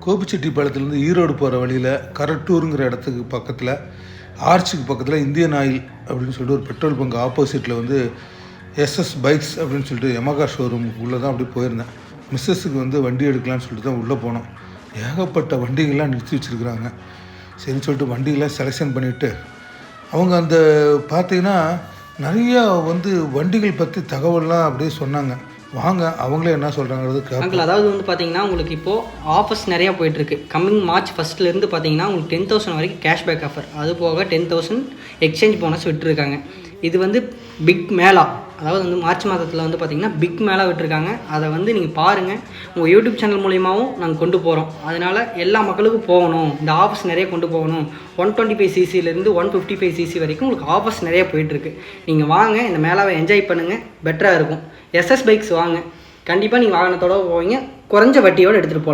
கோபிச்செட்டிப்பாளையத்துலேருந்து ஈரோடு போகிற வழியில் கரட்டூருங்கிற இடத்துக்கு பக்கத்தில் ஆர்ச்சுக்கு பக்கத்தில் இந்தியன் ஆயில் அப்படின்னு சொல்லிட்டு ஒரு பெட்ரோல் பங்க் ஆப்போசிட்டில் வந்து எஸ்எஸ் பைக்ஸ் அப்படின்னு சொல்லிட்டு யமகா ஷோரூமுக்கு உள்ளே தான் அப்படி போயிருந்தேன். மிஸ்ஸஸுக்கு வந்து வண்டி எடுக்கலான்னு சொல்லிட்டு தான் உள்ளே போனோம். ஏகப்பட்ட வண்டிகள்லாம் நிறுத்தி வச்சுருக்குறாங்க. சரின்னு சொல்லிட்டு வண்டிகள்லாம் செலெக்ஷன் பண்ணிவிட்டு அவங்க அந்த பார்த்திங்கன்னா நிறையா வந்து வண்டிகள் பற்றி தகவல்லாம் அப்படியே சொன்னாங்க. வாங்க அவங்களே என்ன சொல்கிறாங்கிறது அங்கிள். அதாவது வந்து பார்த்தீங்கன்னா உங்களுக்கு இப்போது ஆஃபர்ஸ் நிறையா போயிட்டுருக்கு. கம்மிங் மார்ச் ஃபஸ்ட்லேருந்து பார்த்தீங்கன்னா உங்களுக்கு 10,000 வரைக்கும் கேஷ்பேக் ஆஃபர், அது போக 10,000 எக்ஸ்சேஞ்ச் போனஸ் விட்டுருக்காங்க. இது வந்து பிக் மேளா, அதாவது வந்து மார்ச் மாதத்தில் வந்து பார்த்திங்கன்னா பிக் மேளா விட்டுருக்காங்க. அதை வந்து நீங்கள் பாருங்கள். உங்கள் யூடியூப் சேனல் மூலியமாகவும் நாங்கள் கொண்டு போகிறோம். அதனால் எல்லா மக்களுக்கும் போகணும், இந்த ஆஃபர்ஸ் நிறைய கொண்டு போகணும். 125cc to 155cc வரைக்கும் உங்களுக்கு ஆஃபர்ஸ் நிறைய போயிட்டுருக்கு. நீங்கள் வாங்க, இந்த மேளாவை என்ஜாய் பண்ணுங்கள், பெட்டராக இருக்கும். எஸ்எஸ் பைக்ஸ் வாங்க, கண்டிப்பாக நீங்கள் வாகனத்தோடு போவீங்க, குறைஞ்ச வட்டியோடு எடுத்துகிட்டு போகலாம்.